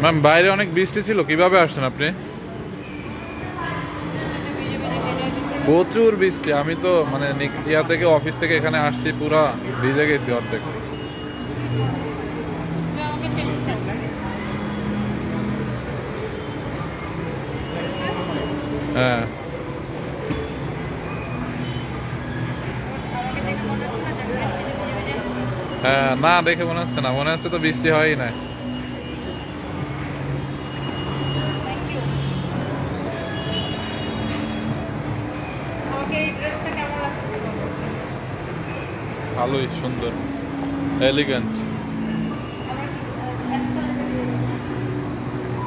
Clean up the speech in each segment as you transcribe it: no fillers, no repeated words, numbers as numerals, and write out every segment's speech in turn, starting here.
Ma'am বাইরে অনেক বৃষ্টি ছিল, কিভাবে আসছেন আপনি? প্রচুর বৃষ্টি, আমি তো মানে ইয়া থেকে অফিস থেকে এখানে আসছি পুরা ভিজে গেছি অর্ধেক। হ্যাঁ হ্যাঁ, না দেখে মনে হচ্ছে না, মনে হচ্ছে তো বৃষ্টি হয়ই না। ভালোই, সুন্দর, এলিগেন্ট।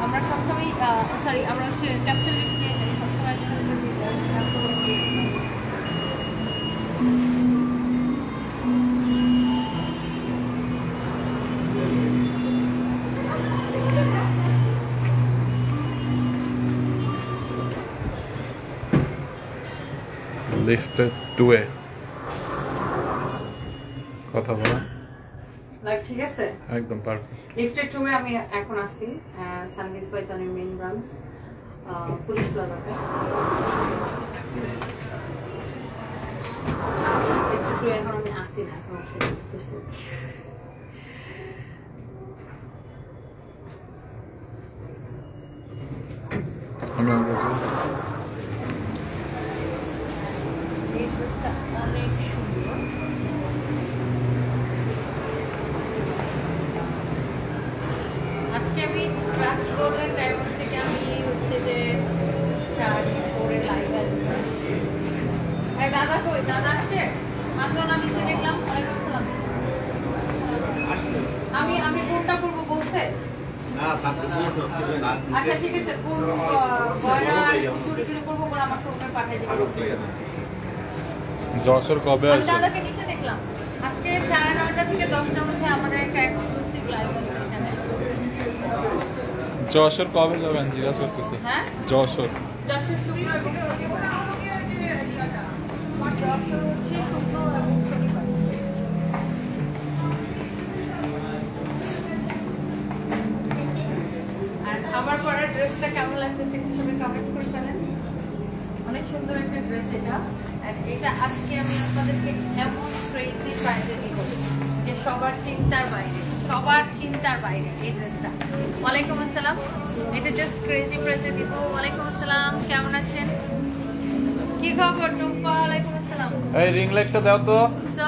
আমরা সবসময় সরি আমরা ক্যাপিটাল লিস্ট দিয়ে যাই সবসময়। লিফটেড টুয়ে কথা বলা লাইভ ঠিক আছে, একদম পারফেক্ট। লিফটেড টুয়ে আমি এখন আসছি sunrise by Tanvir main branch police প্লাজাতে। এখন আমি আসছি না, এখন আমি অনেক সুন্দর। আজকে আমি ক্লাস গোল্ডেন ডায়মন্ড থেকে আমি হচ্ছে যে শাড়ি পরে লাইভ আসবো। দাদা কই, দাদা আসছে মাত্র না নিচে দেখলাম। আমি আমি কোনটা করবো বলছে? আচ্ছা ঠিক আছে, চুরি করবো আমার সঙ্গে পাঠাই দেবো। যশোর কবে আসবে? দাদাকে নিচে দেখলাম আজকে 9:30 থেকে 10টার মধ্যে আমাদের একটা এক্সক্লুসিভ লাইভ আছে এখানে। যশোর কবে যাবেন জিজ্ঞাসা করতেছি। হ্যাঁ যশোর শুক্রবার এবং যশোর হচ্ছে শুক্র এবং শনিবার। আর আমার পরা ড্রেসটা কেমন লাগতেছে সবাই কমেন্ট করে ফেলেন। অনেক সুন্দর একটা ড্রেস এটা। আর এটা আজকে আমি আপনাদেরকে এমন ক্রেজি প্রাইসে দিব যে সবার চিন্তার বাইরে, সবার চিন্তার বাইরে এই ড্রেসটা। ওয়ালাইকুম আসসালাম, এটা জাস্ট ক্রেজি প্রাইসে দিব। ওয়ালাইকুম আসসালাম, কেমন আছেন? কি খবর টুম্পা? ওয়ালাইকুম আসসালাম। এই রিং লাইটটা দাও তো। সো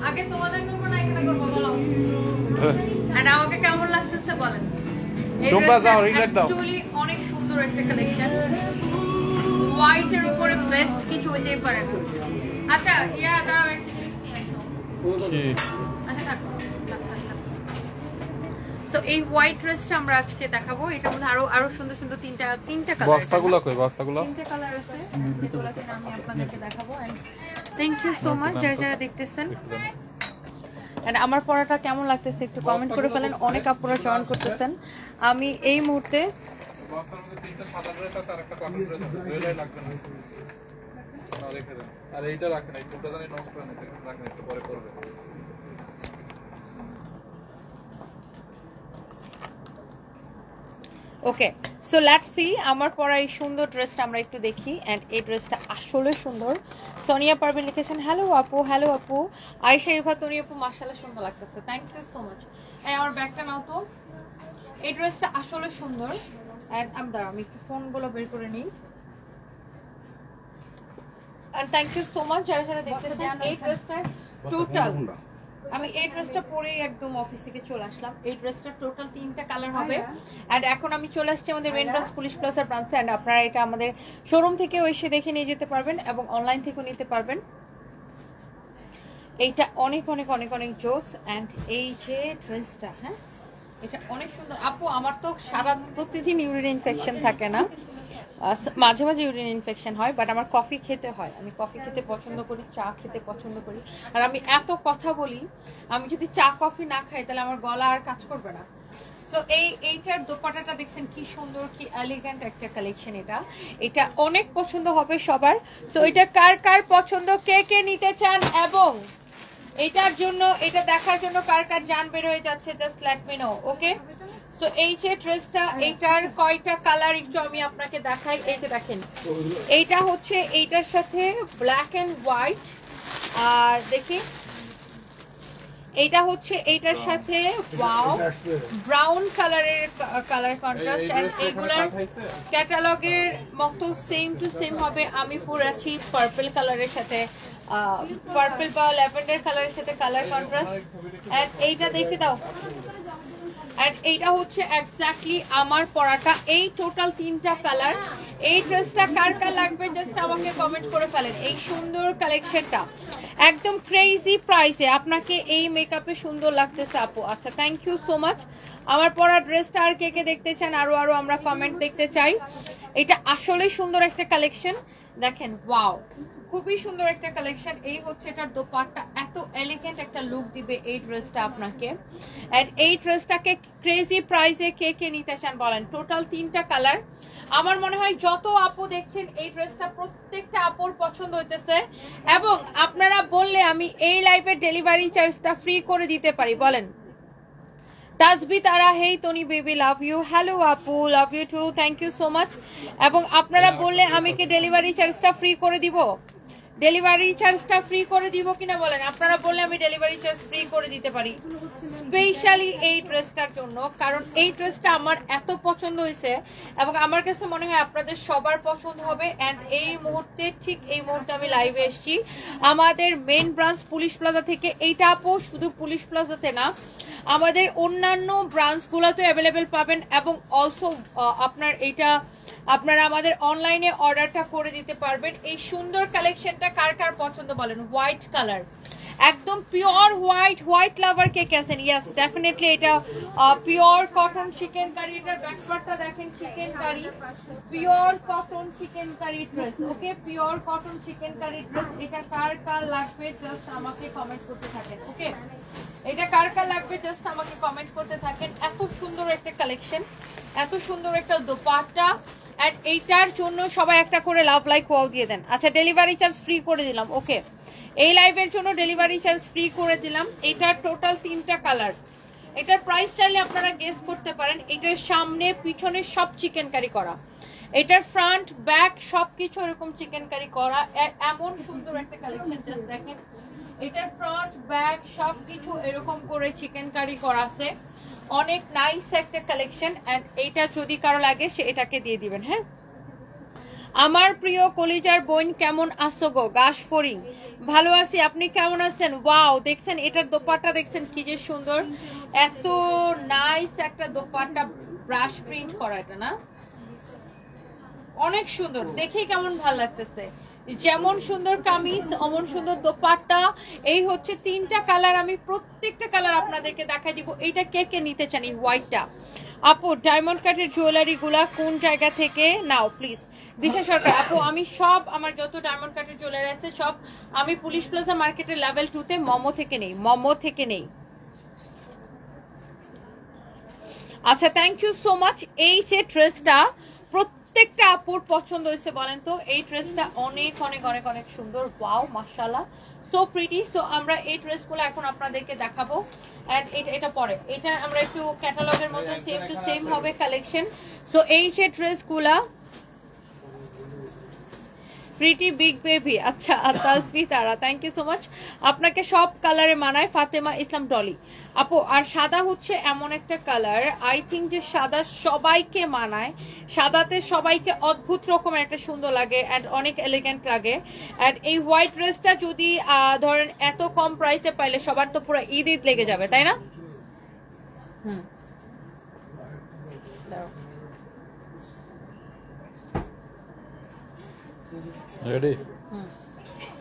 আগে তোমাদের করবো না এখানে করবো বলো। আর আমাকে কেমন লাগতেছে বলেন। টুম্পা যাও রিং লাইট দাও। অ্যাকচুয়ালি অনেক সুন্দর একটা কালেকশন। হোয়াইটের উপরে বেস্ট কিছু হইতেই পারে না। আচ্ছা ইয়া দাঁড়াও একটা জিনিস নিয়ে আসো। কি? আচ্ছা থাকো। সো এই হোয়াইট ড্রেসটা আমরা আজকে দেখাবো। এটার মধ্যে আরো সুন্দর সুন্দর তিনটা কালার। বস্তাগুলো কই? বস্তাগুলো তিনটা কালার আছে, যেগুলোকে আমি আপনাদেরকে দেখাবো। And thank you so much যারা দেখতেছেন। এন্ড আমার পড়াটা কেমন লাগতেছে একটু কমেন্ট করে ফেলেন। অনেক আপুরা জয়েন করতেছেন। আমি এই মুহূর্তে বস্তার মধ্যে তিনটা সাদা ড্রেস আছে আর একটা কটন ড্রেস আছে, জুয়েলারি লাগবে না। আর রেখে দেন। আর এইটা রাখেন, এই দুটো জানি নক করে নিতে রাখেন, একটু পরে করবে। ওকে সো লেটস সি আমার পরা এই সুন্দর ড্রেসটা আমরা একটু দেখি। এন্ড এই ড্রেসটা আসলে সুন্দর। সোনিয়া পারভিন লিখেছেন হ্যালো আপু, হ্যালো আপু। আয়েশা ইভা তনি আপু মাশাআল্লাহ সুন্দর লাগতেছে, থ্যাংক ইউ সো মাচ। এই আমার ব্যাগটা নাও তো। এই ড্রেসটা আসলে সুন্দর। এন্ড আমি একটু ফোনগুলো বের করে নিই। And thank you so much যারা যারা দেখতেছেন। এই ড্রেসটা টোটাল আমি এই ড্রেসটা পরেই একদম অফিস থেকে চলে আসলাম। এই ড্রেসটা টোটাল তিনটা কালার হবে। এন্ড এখন আমি চলে আসছি আমাদের মেইন ব্রাঞ্চ পুলিশ প্লাজার ব্রাঞ্চে। এন্ড আপনারা এটা আমাদের শোরুম থেকেও এসে দেখে নিয়ে যেতে পারবেন এবং অনলাইন থেকেও নিতে পারবেন। এইটা অনেক অনেক অনেক অনেক জোস। এন্ড এই যে ড্রেসটা, হ্যাঁ এটা অনেক সুন্দর। আপু আমার তো সারা প্রতিদিন ইউরিন ইনফেকশন থাকে না, মাঝে মাঝে ইউরিন ইনফেকশন হয়, বাট আমার কফি খেতে হয়। আমি কফি খেতে পছন্দ করি, চা খেতে পছন্দ করি। আর আমি এত কথা বলি, আমি যদি চা কফি না খাই তাহলে আমার গলা আর কাজ করবে না। সো এইটার দোপাট্টাটা দেখছেন কি সুন্দর, কি এলিগেন্ট একটা কালেকশন। এটা অনেক পছন্দ হবে সবার। সো এটা কার কার পছন্দ, কে কে নিতে চান এবং এটার জন্য, এটা দেখার জন্য কার কার জান বের হয়ে যাচ্ছে, just let me no. Okay so এই যে ড্রেসটা, এইটার কয়টা কালার একটু আমি আপনাকে দেখাই। এই যে দেখেন, এইটা হচ্ছে এইটার সাথে ব্ল্যাক এন্ড হোয়াইট, আর দেখি এইটা হচ্ছে এইটার সাথে ওয়াও ব্রাউন কালারের কালার কন্ট্রাস্ট। এন্ড এইগুলার ক্যাটালগের মতো সেম টু সেম হবে। আমি পরেছি পার্পল কালারের সাথে, পার্পল বা ল্যাভেন্ডার কালারের সাথে কালার কন্ট্রাস্ট। এন্ড এইটা দেখে দাও, এন্ড এইটা হচ্ছে এক্স্যাক্টলি আমার পরাটা। এই টোটাল 3টা কালার। এই ড্রেসটা কার কার লাগবে জাস্ট আমাকে কমেন্ট করে ফেলেন। এই সুন্দর কালেকশনটা একদম ক্রেজি প্রাইসে আপনাকে এই মেকআপে সুন্দর লাগতেছে আপু। আচ্ছা, থ্যাংক ইউ সো মাচ। আমার পরা ড্রেসটা আর কে কে দেখতে চান, আরো আমরা কমেন্ট দেখতে চাই। এটা আসলে সুন্দর একটা কালেকশন, দেখেন ওয়াও, খুবই সুন্দর একটা কালেকশন। এই হচ্ছে এটার দোপাট্টা, এত এলিগেন্ট একটা লুক দিবে এই ড্রেসটা আপনাকে। এন্ড এই ড্রেসটাকে ক্রেজি প্রাইসে কে কে নিতে চান বলেন। টোটাল 3টা কালার। আমার মনে হয় যত আপু দেখছেন এই ড্রেসটা প্রত্যেকটা আপুর পছন্দ হইতেছে, এবং আপনারা বললে আমি এই লাইভের ডেলিভারি চার্জটা ফ্রি করে দিতে পারি। বলেন তাসবি তারা, হেই Toni baby, love you. Hello আপু, love you too, thank you so much. এবং আপনারা বললে আমি কি ডেলিভারি চার্জটা ফ্রি করে দিব, ডেলিভারি চার্জটা ফ্রি করে দিব কিনা বলেন। আপনারা বললে আমি ডেলিভারি চার্জ ফ্রি করে দিতে পারি, স্পেশালি এই ড্রেসটার জন্য। কারণ এই ড্রেসটা আমার এত পছন্দ হয়েছে এবং আমার কাছে মনে হয় আপনাদের সবার পছন্দ হবে। এন্ড এই মুহূর্তে, ঠিক এই মুহূর্তে আমি লাইভে এসেছি আমাদের মেন ব্রাঞ্চ পুলিশ প্লাজা থেকে। এইটা আপু শুধু পুলিশ প্লাজাতে না, আমাদের অন্যান্য ব্রাঞ্চগুলোতে অ্যাভেলেবেল পাবেন। এবং অলসো আপনার এইটা আপনারা আমাদের অনলাইনে অর্ডারটা করে দিতে পারবেন। এই সুন্দর কালেকশনটা কার কার পছন্দ বলেন। হোয়াইট কালার, একদম পিওর হোয়াইট। হোয়াইট লাভার কে আছেন? Yes, definitely. এটা পিওর কটন চিকেন কারি। এটার ব্যাকপার্টটা দেখেন, chikankari, pure cotton chikankari dress. Okay, pure cotton chikankari dress. এটা কার কার লাগবে জাস্ট আমাকে কমেন্ট করতে থাকেন। ওকে, এটা কার কার লাগবে জাস্ট আমাকে কমেন্ট করতে থাকেন। এত সুন্দর একটা কালেকশন, এত সুন্দর একটা দোপাট্টা। এন্ড এইটার জন্য সবাই একটা করে লাভ লাইক ওয়াও দিয়ে দেন। আচ্ছা, ডেলিভারি চার্জ ফ্রি করে দিলাম। ওকে, এই লাইভের জন্য ডেলিভারি চার্জ ফ্রি করে দিলাম। এটার টোটাল 3টা কালার। এটার প্রাইস চাইলে আপনারা গেস করতে পারেন। এটার সামনে পিছনে সব চিকেন কারি করা, এটার ফ্রন্ট ব্যাক সবকিছু এরকম চিকেন কারি করা। এমন সুন্দর একটা কালেকশন, জাস্ট দেখেন। এটার ফ্রন্ট ব্যাক সবকিছু এরকম করে চিকেন কারি করা আছে। অনেক নাইস একটা কালেকশন। এন্ড এইটা যদি কারো লাগে সে এটাকে দিয়ে দিবেন। হ্যাঁ, আমার প্রিয় কলিজার বোন কেমন আছো গো? গাশ ফরিং, ভালো আছি, আপনি কেমন আছেন? ওয়াও, দেখছেন এটার দোপাট্টা, দেখছেন কি যে সুন্দর, এত নাইস একটা দোপাট্টা, ব্রাশ প্রিন্ট করা। এটা না অনেক সুন্দর, দেখেই কেমন ভালো লাগতেছে। যেমন সুন্দর কামিজ অমন সুন্দর দোপাট্টা। এই হচ্ছে 3টা কালার। আমি প্রত্যেকটা কালার আপনাদেরকে দেখাই দিব। এইটা কে কে নিতে চান? এই হোয়াইটটা। আপু, ডায়মন্ড কাটের জুয়েলারি গুলা কোন জায়গা থেকে নাও প্লিজ? দিশা সরকার। আপু, আমি সব, আমার যত ডায়মন্ড কাটের জুয়েলারি আছে সব আমি পুলিশ প্লাজা মার্কেটের লেভেল 2 মমো থেকে নেই, মমো থেকে নেই। আচ্ছা, থ্যাংক ইউ সো মাচ। এই যে ড্রেসটা প্রত্যেকটা আপুর পছন্দ হয়েছে বলেন তো। এই ড্রেসটা অনেক অনেক অনেক অনেক সুন্দর। ওয়াও, মাশাআল্লাহ, সো প্রিটি। সো আমরা এই ড্রেসগুলো এখন আপনাদেরকে দেখাবো। এন্ড এটা পরে, এটা আমরা একটু ক্যাটালগের মতো সেম টু সেম হবে কালেকশন। সো এই যে ড্রেসগুলা, প্রিটি বিগ বেবি। আচ্ছা, তাসবি তারা, থ্যাংক ইউ সো মাচ। আপনাকে সব কালারে মানায়। ফাতেমা ইসলাম ডলি। আপু, আর সাদা হচ্ছে এমন একটা কালার, আই থিঙ্ক যে সাদা সবাইকে মানায়। সাদাতে সবাইকে অদ্ভুত রকমের একটা সুন্দর লাগে এন্ড অনেক এলিগেন্ট লাগে। এন্ড এই হোয়াইট ড্রেসটা যদি ধরেন এত কম প্রাইসে পাইলে সবার তো পুরো ঈদ ঈদ লেগে যাবে, তাই না? Ready,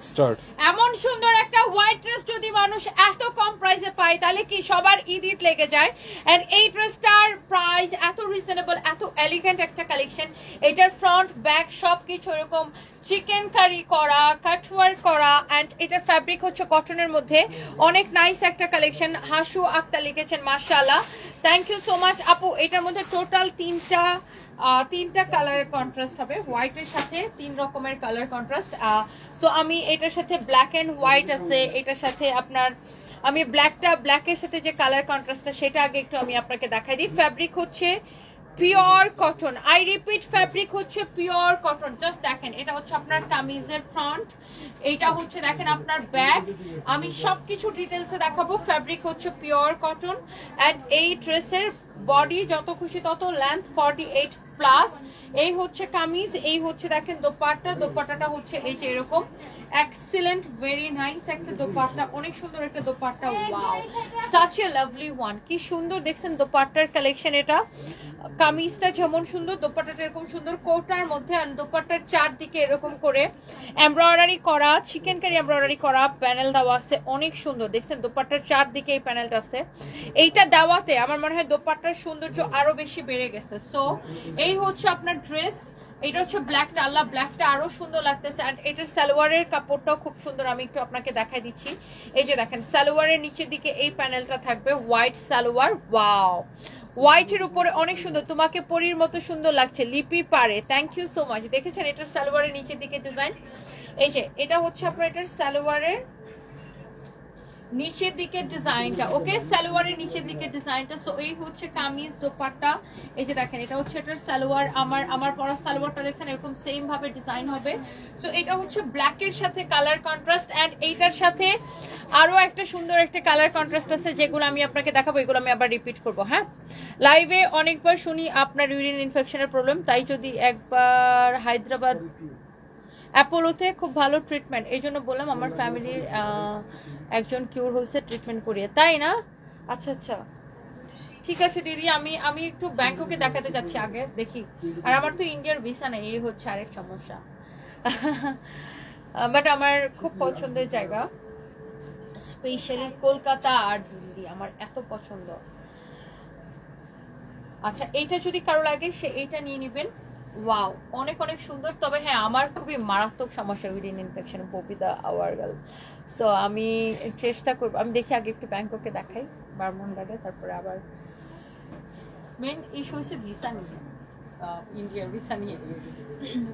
start. এমন সুন্দর একটা হোয়াইট ড্রেস যদি মানুষ এত কম প্রাইসে পায় তাহলে কি সবার ঈদ ঈদ লেগে যায়। এন্ড এই ড্রেসটার প্রাইস এত রিজনেবল, এত এলিগেন্ট একটা কালেকশন। এটার ফ্রন্ট ব্যাক সবকিছু এরকম চিকেন কারি করা, কাটওয়ার্ক করা। এন্ড এটার ফ্যাব্রিক হচ্ছে কটনের মধ্যে। অনেক নাইস একটা কালেকশন। হাসু আক্তার লিখেছেন, মাশাআল্লাহ, থ্যাংক ইউ সো মাচ। আপু, এটার মধ্যে টোটাল 3টা কালারের কন্ট্রাস্ট হবে। হোয়াইটের সাথে 3 রকমের কালার কন্ট্রাস্ট। সো আমি এটার সাথে ব্ল্যাক এন্ড হোয়াইট আছে, এটার সাথে আপনার আমি ব্ল্যাকের সাথে যে কালার কন্ট্রাস্টটা সেটা আগে একটু আমি আপনাকে দেখাই দিই। ফ্যাব্রিক হচ্ছে pure cotton, I repeat fabric হচ্ছে পিওর কটন। জাস্ট দেখেন এটা হচ্ছে আপনার কামিজের ফ্রন্ট, এইটা হচ্ছে দেখেন আপনার ব্যাক। আমি সবকিছু ডিটেলসে দেখাবো। ফ্যাব্রিক হচ্ছে পিওর কটন এন্ড এই ড্রেসের বডি যত খুশি তত, লেন্থ 48 প্লাস। এই হচ্ছে কামিজ, এই হচ্ছে দেখেন দোপাট্টা, দোপাট্টাটা হচ্ছে এই যে এরকম এক্সিলেন্ট, ভেরি নাইস একটা দোপাট্টা, অনেক সুন্দর একটা dupatta. Wow, such a lovely one. কি সুন্দর দেখছেন দোপাট্টার কালেকশন। এটা কামিজটা যেমন সুন্দর, দোপাট্টাটা এরকম সুন্দর কোটার মধ্যে, আর দোপাট্টার চারদিকে এরকম করে এমব্রয়ডারি করা, চিকেন কারি এমব্রয়ডারি করা প্যানেল দেওয়া আছে, অনেক সুন্দর দেখছেন। দোপাট্টার চারদিকে এই প্যানেলটা আছে, এইটা দেওয়াতে আমার মনে হয় দোপাট্টার সৌন্দর্য আরো বেশি বেড়ে গেছে। সো এই হচ্ছে আপনার ড্রেস, এটা হচ্ছে ব্ল্যাকটা, আল্লাহ ব্ল্যাকটা আরো সুন্দর লাগতেছে। আর এটার সালোয়ারের কাপড়টাও খুব সুন্দর, আমি একটু আপনাকে দেখাই দিচ্ছি। এই যে দেখেন সালোয়ারের নিচের দিকে এই প্যানেলটা থাকবে, হোয়াইট সালোয়ার। ওয়াও, হোয়াইটের উপরে অনেক সুন্দর, তোমাকে পরীর মতো সুন্দর লাগছে লিপি পারে। Thank you so much. দেখেছেন এটার সালোয়ারের নিচের দিকে ডিজাইন, এই যে এটা হচ্ছে আপনার এটার সালোয়ারের নিচের দিকে ডিজাইনটা। ওকে, সালোয়ারের নিচের দিকে ডিজাইনটা। সো এই হচ্ছে কামিজ দোপাট্টা, এই যে দেখেন এটা হচ্ছে এটার সালোয়ার। আমার পরা সালোয়ারটা দেখছেন এরকম সেম ভাবে ডিজাইন হবে। সো এটা হচ্ছে ব্ল্যাকের সাথে কালার কন্ট্রাস্ট, এন্ড এইটার সাথে আরো একটা সুন্দর একটা কালার কন্ট্রাস্ট আছে যেগুলো আমি আপনাকে দেখাবো, এগুলো আমি আবার রিপিট করবো। হ্যাঁ, লাইভে অনেকবার শুনি আপনার ইউরিন ইনফেকশনের প্রবলেম, তাই যদি একবার হায়দ্রাবাদ অ্যাপোলোতে খুব ভালো ট্রিটমেন্ট, এই জন্য বললাম আমার ফ্যামিলির একজন কিউর হয়েছে ট্রিটমেন্ট করিয়ে, তাই না? আচ্ছা আচ্ছা, ঠিক আছে দিদি, আমি একটু ব্যাংককে দেখাতে যাচ্ছি আগে, দেখি। আর আমার তো ইন্ডিয়ার ভিসা নেই, এই হচ্ছে আরেক সমস্যা। বাট আমার খুব পছন্দের জায়গা, স্পেশালি কলকাতা আর দিল্লি আমার এত পছন্দ। আচ্ছা, এইটা যদি কারো লাগে সে এইটা নিয়ে নিবেন। ওয়াও, অনেক অনেক সুন্দর। তবে হ্যাঁ, আমার খুবই মারাত্মক সমস্যা ইউরিন ইনফেকশন, ববিদা আওয়ার গার্ল। সো আমি চেষ্টা করবো, আমি দেখি আগে একটু ব্যাংককে দেখাই, বারমন লাগে, তারপরে আবার মেন ইস্যু হচ্ছে ভিসা নিয়ে, ইন্ডিয়ার ভিসা নিয়ে।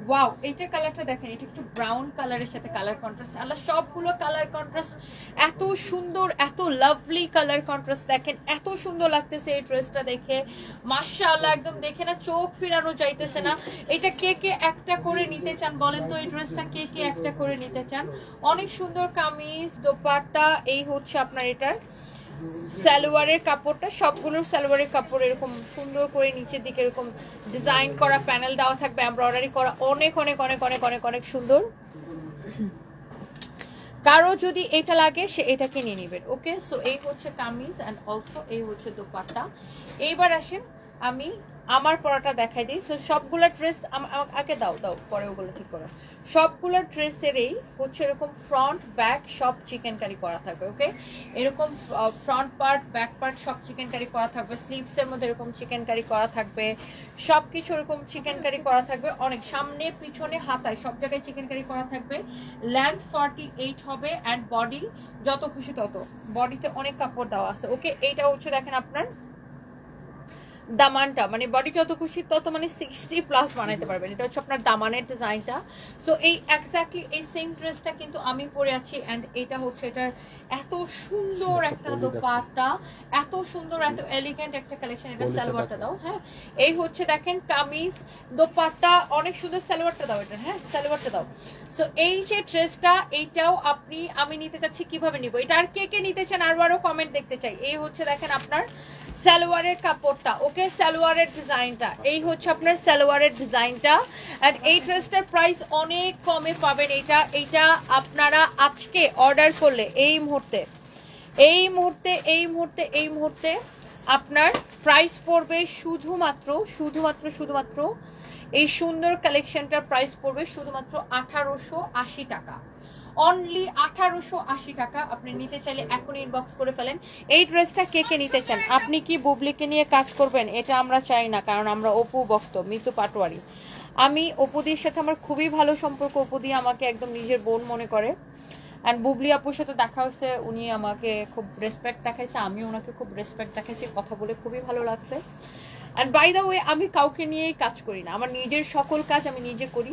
ওয়াও, এইটা কালারটা দেখেন, এটা একটু ব্রাউন কালারের সাথে কালার কন্ট্রাস্ট। আল্লাহ, সবগুলো কালার কন্ট্রাস্ট এত সুন্দর, এত লাভলি কালার কন্ট্রাস্ট। দেখেন এত সুন্দর লাগতেছে এই ড্রেসটা দেখে, মাশাআল্লাহ, একদম দেখে না চোখ ফিরানো যাইতেছে না। এটা কে কে একটা করে নিতে চান বলেন তো? এই ড্রেসটা কে কে একটা করে নিতে চান? অনেক সুন্দর কামিজ দোপাট্টা, এই হচ্ছে আপনার এটার সালোয়ারের কাপড়টা, সবগুলোর সালোয়ারের কাপড় এরকম সুন্দর করে নিচের দিকে এরকম ডিজাইন করা প্যানেল দেওয়া থাকবে, এমব্রয়ডারি করা, অনেক অনেক অনেক অনেক অনেক অনেক সুন্দর। কারো যদি এটা লাগে সে এটাকে নিয়ে নেবেন। ওকে, সো এই হচ্ছে কামিজ এন্ড অলসো এই হচ্ছে দোপাট্টা। এইবার আসেন আমি আমার পরাটা দেখাই দিই। সো সবগুলো ড্রেস আগে দাও পরে ওগুলো ঠিক করো। সবগুলো ড্রেসেরই হচ্ছে এরকম ফ্রন্ট ব্যাক সব চিকেন কারি করা থাকবে। ওকে, এরকম ফ্রন্ট পার্ট ব্যাক পার্ট সব চিকেন কারি করা থাকবে, স্লিভসের মধ্যে এরকম চিকেন কারি করা থাকবে, সবকিছু এরকম চিকেন কারি করা থাকবে, অনেক সামনে পিছনে হাতায় সব জায়গায় চিকেন কারি করা থাকবে। লেন্থ 48 হবে এন্ড বডি যত খুশি তত, বডিতে অনেক কাপড় দেওয়া আছে। ওকে, এইটা হচ্ছে দেখেন আপনার দামানটা, মানে বডি যত খুশি তত, মানে 60 প্লাস বানাইতে পারবেন। এটা হচ্ছে আপনার দামানের ডিজাইনটা। সো এই এক্স্যাক্টলি এই সেম ড্রেসটা কিন্তু আমি পরে আছি এন্ড এটা হচ্ছে এটার এত সুন্দর একটা দোপাট্টা, এত সুন্দর এত এলিগেন্ট একটা কালেকশন। এটা সালোয়ারটা দাও। হ্যাঁ, এই হচ্ছে দেখেন কামিজ দোপাট্টা, অনেক সুন্দর। সালোয়ারটা দাও এটা, হ্যাঁ সালোয়ারটা দাও। সো এই যে ড্রেসটা, এইটাও আমি নিতে চাচ্ছি, কিভাবে নিব এটা, আর কে কে নিতে চান আরো কমেন্ট দেখতে চাই। এই হচ্ছে দেখেন আপনার সালোয়ারের কাপড়টা। ওকে, সালোয়ারের ডিজাইনটা, এই হচ্ছে আপনার সালোয়ারের ডিজাইনটা। আর এই ড্রেসটার প্রাইস অনেক কমে পাবেন। এইটা আপনারা আজকে অর্ডার করলে এই মুহূর্তে আপনার প্রাইস পড়বে শুধুমাত্র এই সুন্দর কালেকশনটার প্রাইস পড়বে শুধুমাত্র 1880 টাকা। অনলি 1880 টাকা। আপনি নিতে চাইলে এখন ইনবক্স করে ফেলেন। এই ড্রেসটা কে কে নিতে চান? আপনি কি বুবলিকে নিয়ে কাজ করবেন? এটা আমরা চাই না, কারণ আমরা অপু ভক্ত, মিতু পাটোয়ারি। আমি অপুদির সাথে আমার খুবই ভালো সম্পর্ক, অপুদি আমাকে একদম নিজের বোন মনে করে। অ্যান্ড বুবলি আপুর সাথে দেখা হচ্ছে, উনি আমাকে খুব রেসপেক্ট দেখাইছে, আমি ওনাকে খুব রেসপেক্ট দেখাইছি, কথা বলে খুবই ভালো লাগছে। অ্যান্ড বাই দ্য ওয়ে, আমি কাউকে নিয়েই কাজ করি না, আমার নিজের সকল কাজ আমি নিজে করি।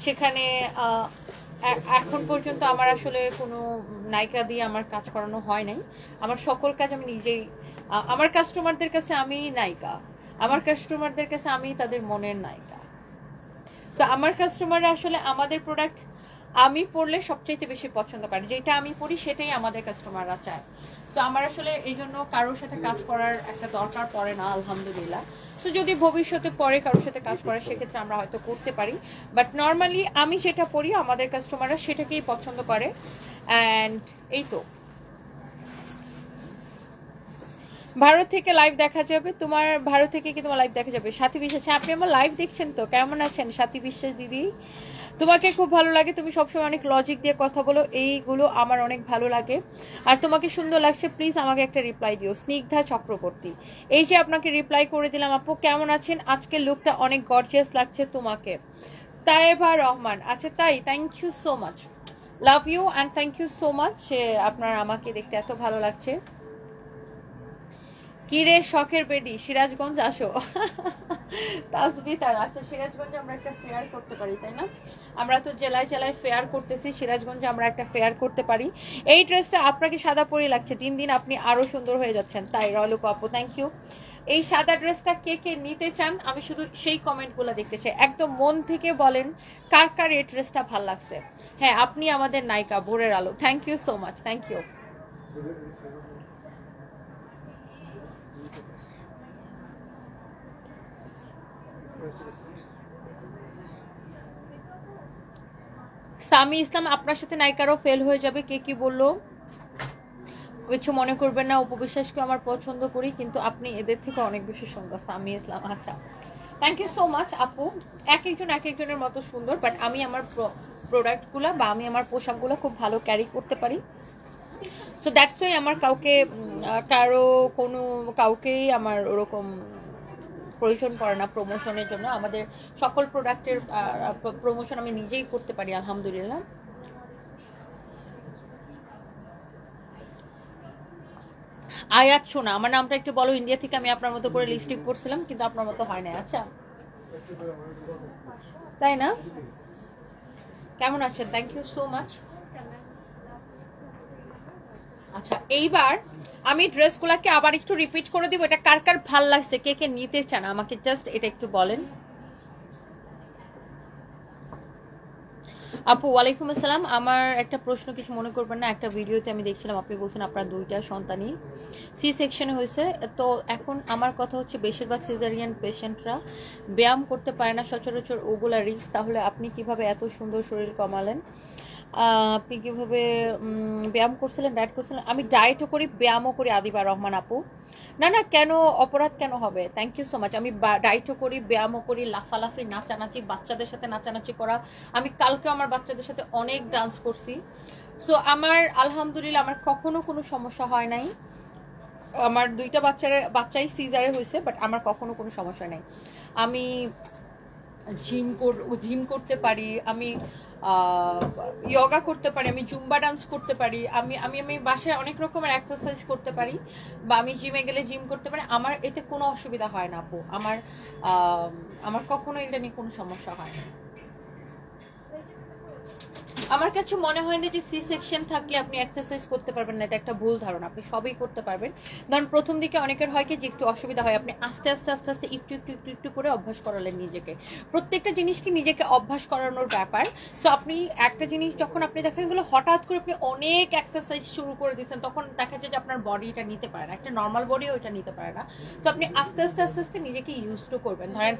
সেখানে এখন পর্যন্ত আমার আসলে কোনো নায়িকা দিয়ে আমার কাজ করানো হয় নাই। আমার সকল কাজ আমি নিজেই, আমার কাস্টমারদের কাছে আমি নায়িকা, আমার কাস্টমারদের কাছে আমি তাদের মনের নায়িকা। সো আমার কাস্টমাররা আসলে আমাদের প্রোডাক্ট আমি পড়লে সবচাইতে বেশি পছন্দ করে, যেটা আমি পড়ি সেটাই আমাদের কাস্টমাররা চায়। সো আমার আসলে এই জন্য কারোর সাথে কাজ করার একটা দরকার পড়ে না, আলহামদুলিল্লাহ। সো যদি ভবিষ্যতে পরে কারোর সাথে কাজ করে সেক্ষেত্রে আমরা হয়তো করতে পারি, বাট নর্মালি আমি যেটা পড়ি আমাদের কাস্টমাররা সেটাকেই পছন্দ করে। অ্যান্ড এই তো, ভারত থেকে লাইভ দেখা যাবে তোমার? ভারত থেকে কি তোমার লাইভ দেখা যাবে? সাথী বিশ্বাস, আপনি আমার লাইভ দেখছেন তো? কেমন আছেন সাথী বিশ্বাস দিদি? তোমাকে খুব ভালো লাগে, তুমি সবসময় অনেক লজিক দিয়ে কথা বলো, এইগুলো আমার অনেক ভালো লাগে। আর তোমাকে সুন্দর লাগছে, প্লিজ আমাকে একটা রিপ্লাই দিও। স্নিগ্ধা চক্রবর্তী, এই যে আপনাকে রিপ্লাই করে দিলাম। আপু কেমন আছেন? আজকের লুকটা অনেক গর্জিয়াস লাগছে তোমাকে। তায়েবা রহমান, আচ্ছা তাই, thank you so much, love you and thank you so much. আপনার আমাকে দেখতে এত ভালো লাগছে। কিরে শখের বেডি, সিরাজগঞ্জ আসো। তাসবিতার, আচ্ছা সিরাজগঞ্জে আমরা একটা ফেয়ার করতে পারি, তাই না? আমরা তো জেলায় জেলায় ফেয়ার করতেছি, সিরাজগঞ্জে আমরা একটা ফেয়ার করতে পারি। এই ড্রেসটা আপনাকে সাদা পরে লাগছে, দিন দিন আপনি আরো সুন্দর হয়ে যাচ্ছেন। তাই রলুক আপু, থ্যাংক ইউ। এই সাদা ড্রেসটা কে কে নিতে চান আমি শুধু সেই কমেন্টগুলো দেখতে চাই। একদম মন থেকে বলেন কার কার এই ড্রেসটা ভালো লাগছে। হ্যাঁ, আপনি আমাদের নায়িকা, ভোরের আলো। Thank you so much, thank you. Sami Islam, আপনার সাথে নায়িকারও ফেল হয়ে যাবে, কে কি বললো? কিছু মনে করবেন না, উপবিশ্বাসকে আমার পছন্দ করি, কিন্তু আপনি এদের থেকে অনেক বেশি সুন্দর। সামি ইসলাম, আচ্ছা থ্যাংক ইউ সো মাচ আপু। এক একজনের মতো সুন্দর, বাট আমি আমার প্রোডাক্টগুলো বা আমি আমার পোশাকগুলো খুব ভালো ক্যারি করতে পারি। সো দ্যাটস ওয়াই আমার কাউকেই আমার ওরকম প্রয়োজন পড়ে না প্রমোশনের জন্য। আমাদের সকল প্রোডাক্টের প্রমোশন আমি নিজেই করতে পারি, আলহামদুলিল্লাহ। আয়াত শোনা, আমার নামটা একটু বলো। ইন্ডিয়া থেকে আমি আপনার মতো করে লিপস্টিক পরছিলাম, কিন্তু আপনার মতো হয় না। আচ্ছা তাই না? কেমন আছেন? Thank you so much. আচ্ছা, এইবার আমি ড্রেসগুলোকে আবার একটু রিপিট করে দিব। এটা কার কার ভাল লাগছে, কে কে নিতে চান আমাকে জাস্ট এটা একটু বলেন। আপু ওয়ালাইকুম আসসালাম। আমার একটা প্রশ্ন, কিছু মনে করবেন না। একটা ভিডিওতে আমি দেখছিলাম আপনি বলছেন আপনার 2টা সন্তানই সি সেকশনে হয়েছে। তো এখন আমার কথা হচ্ছে, বেশিরভাগ সিজারিয়ান পেশেন্টরা ব্যায়াম করতে পারে না সচরাচর, ওগুলা রিস্ক। তাহলে আপনি কিভাবে এত সুন্দর শরীর কমালেন? আপনি কিভাবে ব্যায়াম করছিলেন, ডায়েট করছিলেন? আমি ডায়েটও করি, ব্যায়ামও করি আদিবা রহমান আপু। না না, কেন অপরাধ কেন হবে? Thank you so much. আমি ডায়েটও করি, ব্যায়ামও করি, লাফালাফি, নাচানাচি, বাচ্চাদের সাথে নাচানাচি করা। আমি কালকে আমার বাচ্চাদের সাথে অনেক ডান্স করছি। সো আমার আলহামদুলিল্লাহ আমার কখনো কোনো সমস্যা হয় নাই। আমার 2টা বাচ্চাই সিজারে হয়েছে, বাট আমার কখনো কোনো সমস্যা নেই। আমি জিম করতে পারি, আমি যোগা করতে পারি, আমি জুম্বা ডান্স করতে পারি, আমি আমি আমি বাসায় অনেক রকমের এক্সারসাইজ করতে পারি, বা আমি জিমে গেলে জিম করতে পারি। আমার এতে কোনো অসুবিধা হয় না আপু। আমার কখনো এটা নিয়ে কোনো সমস্যা হয় না। আমার কাছে মনে হয় না যে সি সেকশন থাকলে আপনি এক্সারসাইজ করতে পারবেন না, এটা একটা ভুল ধারণা। আপনি সবই করতে পারবেন। ধরুন প্রথম দিকে অনেকের হয় কি যে একটু অসুবিধা হয়, আপনি আস্তে আস্তে আস্তে আস্তে একটু করে অভ্যাস করালেন নিজেকে। প্রত্যেকটা জিনিসকে নিজেকে অভ্যাস করানোর ব্যাপার। সো আপনি একটা জিনিস যখন আপনি দেখেন গেলো হঠাৎ করে আপনি অনেক এক্সারসাইজ শুরু করে দিচ্ছেন, তখন দেখা যায় যে আপনার বডি এটা নিতে পারে না, একটা নর্মাল বডিও এটা নিতে পারে না। সো আপনি আস্তে আস্তে আস্তে আস্তে নিজেকে ইউজ টু করবেন। ধরেন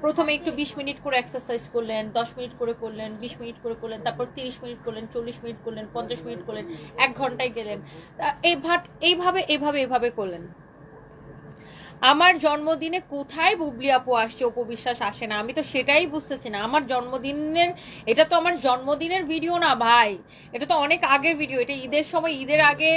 প্রথমে একটু 20 মিনিট করে এক্সারসাইজ করলেন, 10 মিনিট করে করলেন, 20 মিনিট করে করলেন, তারপর 30 মিনিট করলেন, 40 মিনিট করলেন, 50 মিনিট করলেন, 1 ঘন্টায় গেলেন। এইভাবে করলেন। আমার জন্মদিনে কোথায় বুবলি আপু আসছে, উপবিশ্বাস আসে না? আমি তো সেটাই বুঝতেছি না। আমার জন্মদিনের, এটা তো আমার জন্মদিনের ভিডিও না ভাই, এটা তো অনেক আগের ভিডিও। এটা ঈদের সময়, ঈদের আগে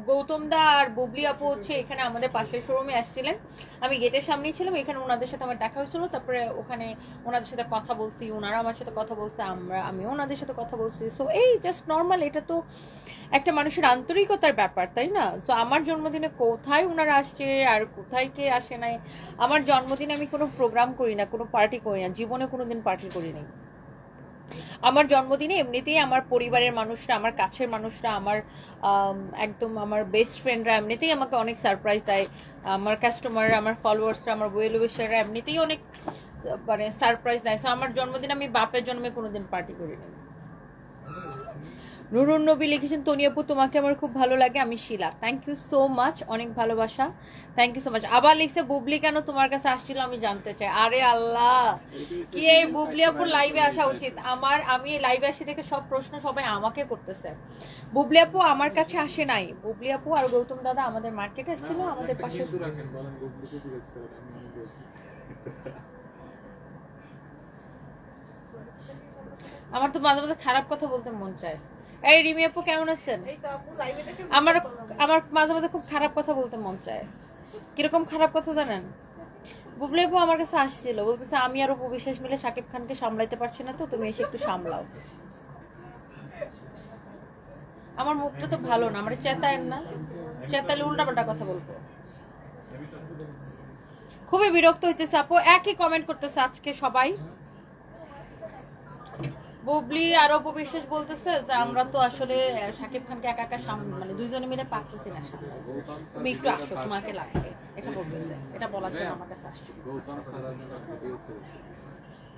গৌতম দা আর বুবলি আপু হচ্ছে এখানে আমাদের পাশের শোরুমে আসছিলেন। আমি গেটের সামনেই ছিলাম, এখানে ওনাদের সাথে আমার দেখা হয়েছিল। তারপরে ওখানে ওনাদের সাথে কথা বলছি, ওনারা আমার সাথে কথা বলছে, আমিও ওনাদের সাথে কথা বলছি। সো এই জাস্ট নর্মাল, এটা তো একটা মানুষের আন্তরিকতার ব্যাপার, তাই না? সো আমার জন্মদিনে কোথায় ওনারা আসছে আর কোথায় কে আসে নাই। আমার জন্মদিনে আমি কোনো প্রোগ্রাম করি না, কোনো পার্টি করি না, জীবনে কোনোদিন পার্টি করি নাই। আমার জন্মদিনে এমনিতেই আমার পরিবারের মানুষরা, আমার কাছের মানুষরা, আমার একদম আমার বেস্ট ফ্রেন্ডরা এমনিতেই আমাকে অনেক সারপ্রাইজ দেয়। আমার কাস্টমার, আমার ফলোয়ার্সরা, আমার ওয়েল উইশাররা এমনিতেই অনেক মানে সারপ্রাইজ দেয়। সো আমার জন্মদিন আমি বাপের জন্মে কোনোদিন পার্টি করিনি। নুরুন নবী লিখেছেন, তনি আপু তোমাকে আমার খুব ভালো লাগে, আমি শিলা। থ্যাংক ইউ সো মাচ, অনেক ভালোবাসা, থ্যাংক ইউ সো মাচ। আবার লিখছে, বুবলি কেন তোমার কাছে আসছিল আমি জানতে চাই। আরে আল্লাহ, কি এই বুবলি আপুর লাইভে আসা উচিত। আমি লাইভে আসি থেকে সব প্রশ্ন সবাই আমাকে করতেছে। বুবলি আপু আমার কাছে আসে নাই। বুবলি আপু আর গৌতম দাদা আমাদের মার্কেটে আসছিল, আমাদের পাশে। আমার তো মাঝে মাঝে খারাপ কথা বলতে মন চায়। এই রিমি আপু কেমন আছেন? আমার আমার মাঝে মাঝে খুব খারাপ কথা বলতে মন চায়। কিরকম খারাপ কথা জানেন? বুবলি আপু আমার কাছে আসছিল, বলতেছে আমি আর অপু বিশ্বাস মিলে শাকিব খানকে সামলাইতে পারছি না, তো তুমি এসে একটু সামলাও। আমার মুখটা তো ভালো না, আমার চেতায়েন না, চেতালে উল্টাপাল্টা কথা বলবো। খুবই বিরক্ত হইতেছে আপু, একই কমেন্ট করতেছে আজকে সবাই। বুবলি আর অপু বিশ্বাস বলতেছে যে আমরা তো আসলে শাকিব খানকে একা একা মানে দুইজনে মিলে পারতেছি না সামনে, তুমি একটু আসো, তোমাকে লাগবে, এটা বলতেছে। এটা বলার জন্য আমার কাছে আসছে।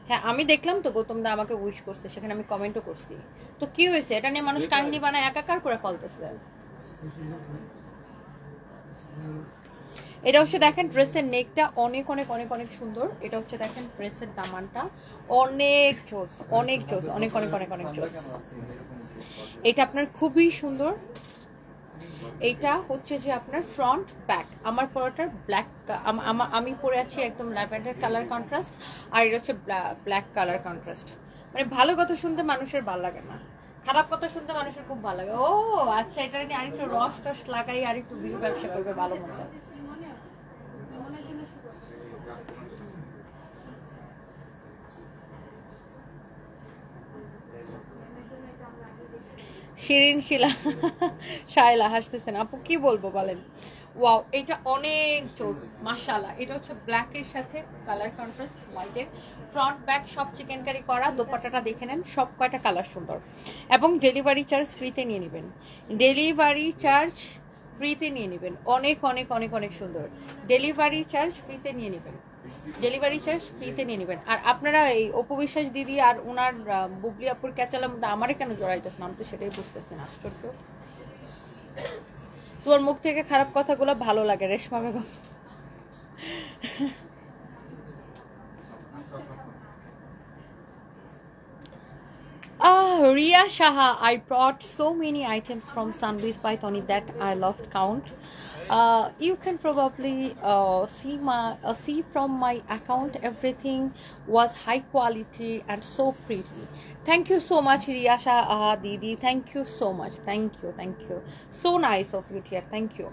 হ্যাঁ আমি দেখলাম তো, গৌতম দা আমাকে উইশ করছে, সেখানে আমি কমেন্টও করছি। তো কি হয়েছে, এটা নিয়ে মানুষ কাহিনী বানায় একাকার করে ফেলতেছে। এটা হচ্ছে দেখেন ড্রেসের নেকটা অনেক অনেক অনেক অনেক সুন্দর। এটা হচ্ছে দেখেন ড্রেসের দামানটা অনেক জোস, অনেক জোস, অনেক অনেক অনেক অনেক জোস। এটা আপনার খুবই সুন্দর। এইটা হচ্ছে যে আপনার ফ্রন্ট ব্যাক, আমার পরাটার ব্ল্যাক, আমি পরে আছি একদম ল্যাভেন্ডার কালার কন্ট্রাস্ট, আর এটা হচ্ছে ব্ল্যাক কালার কন্ট্রাস্ট। মানে ভালো কথা শুনতে মানুষের ভালো লাগে না, খারাপ কথা শুনতে মানুষের খুব ভালো লাগে। ও আচ্ছা, এটা নিয়ে আরেকটু রস টস লাগাই আর একটু বিউ ব্যবসা করবে ভালো মতো। শিরিন শিলা শায়লা হাসতেছেন। আপু কি বলবো বলেন। ওয়াও, এটা অনেক জোস মাশাআল্লাহ। এটা হচ্ছে ব্ল্যাকের সাথে কালার কন্ট্রাস্ট হোয়াইটের, ফ্রন্ট ব্যাক সব চিকেন কারি করা। দোপাট্টাটা দেখে নেন, সব কয়টা কালার সুন্দর। এবং ডেলিভারি চার্জ ফ্রিতে নিয়ে নেবেন, ডেলিভারি চার্জ ফ্রিতে নিয়ে নেবেন। অনেক অনেক অনেক অনেক সুন্দর, ডেলিভারি চার্জ ফ্রিতে নিয়ে নেবেন, ডেলিভারি চার্জ ফ্রিতে নিয়ে নেবেন। আর আপনারা এই অপু বিশ্বাস দিদি আর ওনার বুবলি আপুর ক্যাচালের মধ্যে আমারে কেন জড়াইতেছেন, আমি তো সেটাই বুঝতেছি না। আশ্চর্য, তোমার মুখ থেকে খারাপ কথাগুলো ভালো লাগে Reshma Begum. Ria Shaha, I brought so many items from Sunbees by Tony that I lost count. You can probably see from my account, everything was high quality and so pretty. Thank you so much, Ria Shaha Didi. Thank you so much. Thank you, thank you. So nice of you, dear. Thank you.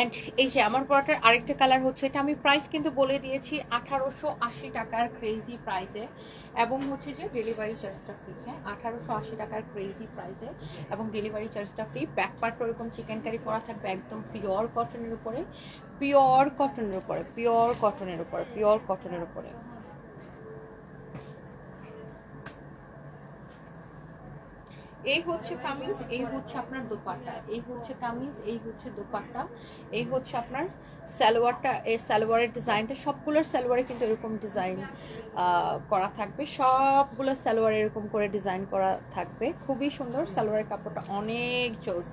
And এই যে আমার পরাটার আরেকটা colour হচ্ছে, এটা আমি price কিন্তু বলে দিয়েছি 1880 টাকার ক্রেজি প্রাইসে, এবং হচ্ছে যে ডেলিভারি চার্জটা ফ্রি। হ্যাঁ 1880 টাকার ক্রেজি প্রাইসে এবং ডেলিভারি চার্জটা ফ্রি। ব্যাক পার্ট ওরকম চিকেন কারি করা থাকবে, একদম পিওর কটনের উপরে, পিওর কটনের উপরে, পিওর কটনের উপরে, পিওর কটনের উপরে। এই হচ্ছে কামিজ, এই হচ্ছে আপনার দোপাট্টা, এই হচ্ছে কামিজ, এই হচ্ছে দোপাট্টা, এই হচ্ছে আপনার সালোয়ারটা। এই সালোয়ারের ডিজাইনটা সবগুলোর সালোয়ারে কিন্তু এরকম ডিজাইন করা থাকবে, সবগুলো সালোয়ার এরকম করে ডিজাইন করা থাকবে, খুবই সুন্দর। সালোয়ারের কাপড়টা অনেক জোস।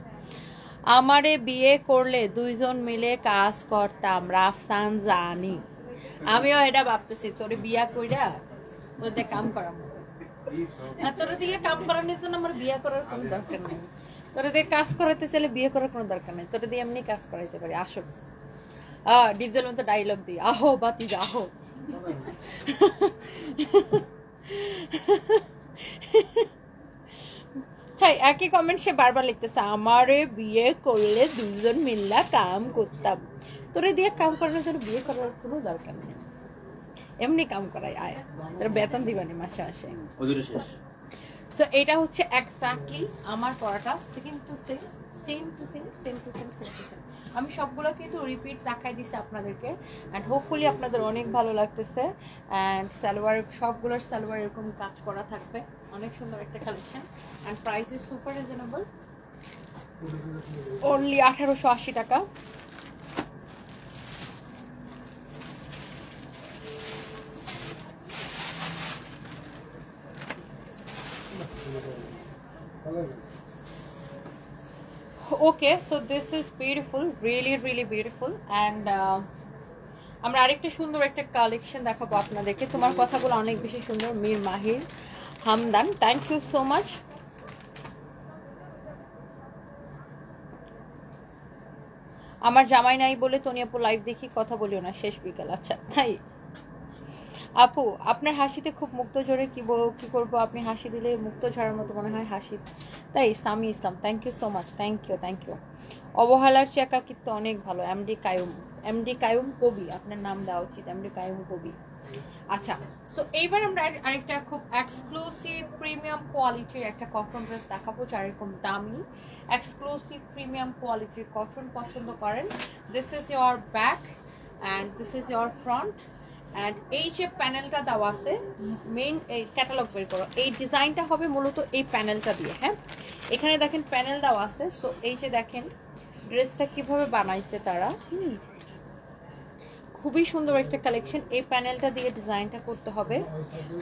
আমারে বিয়ে করলে দুইজন মিলে কাজ করতাম, রাফসান জানি। আমিও এটা ভাবতেছি, তোরে বিয়া কইরা তোদের কাম করাবো। তোর দিকে কাম করানোর জন্য আমার বিয়ে করার কোনো দরকার নেই, তোর দিকে কাজ করাইতে চাইলে বিয়ে করার কোনো দরকার নেই, তোর দিয়ে এমনি কাজ করাইতে পারি। আসো ডিপজল মতো ডায়লগ দিই, আহো বাতি আহো। হ্যাঁ একই কমেন্ট সে বারবার লিখতেছে, আমারে বিয়ে করলে দুজন মিল্লা কাম করতাম। তোরে দিয়ে কাম করানোর জন্য বিয়ে করার কোনো দরকার নেই, এমনি কাম করাই আয়, তোর বেতন দিবানি মাসে আসে। সো এটা হচ্ছে এক্স্যাক্টলি আমার পড়াটা, same to same, same to same, same to same, same to same. আমি সবগুলো কিন্তু রিপিট দেখাই দিছি আপনাদেরকে, অ্যান্ড হোপফুলি আপনাদের অনেক ভালো লাগতেছে। অ্যান্ড সালোয়ার, সবগুলোর সালোয়ার এরকম কাজ করা থাকবে, অনেক সুন্দর একটা collection. And price is super reasonable, only 1880 টাকা। Okay, so this is beautiful, really really beautiful. And আমরা আরেকটা সুন্দর একটা কালেকশন দেখাবো আপনাদেরকে। তোমার কথাগুলো অনেক বেশি সুন্দর, মীর মাহির Hamdan, thank you so much. আমার জামাই নাই বলে তনি আপু লাইভ দেখি কথা বলিও না শেষ বিকাল। আচ্ছা তাই আপু, আপনার হাসিতে খুব মুক্ত ঝরে, কি করবো, আপনি হাসি দিলে মুক্ত ঝরার মতো মনে হয় হাসি। তাই Sami Islam, thank you so much, thank you. অবহেলার চেয়ে একাকিত্ব অনেক ভালো, এমডি কায়ুম কবি, আপনার নাম দেওয়া উচিত, এমডি কায়ুম কবি। আচ্ছা, সো এইবার আমরা আরেকটা খুব এক্সক্লুসিভ প্রিমিয়াম কোয়ালিটির একটা কটন ড্রেস দেখাবো, যার এরকম দামি এক্সক্লুসিভ প্রিমিয়াম কোয়ালিটির কটন পছন্দ করেন। This is your back and this is your front. And এই যে প্যানেলটা দেওয়া আছে, মেইন এই ক্যাটালগ বের করো, এই ডিজাইনটা হবে মূলত এই প্যানেলটা দিয়ে। হ্যাঁ, এখানে দেখেন প্যানেল দেওয়া আছে। সো এই যে দেখেন ড্রেসটা কিভাবে বানাইছে তারা, খুবই সুন্দর একটা কালেকশন। এই প্যানেলটা দিয়ে ডিজাইনটা করতে হবে।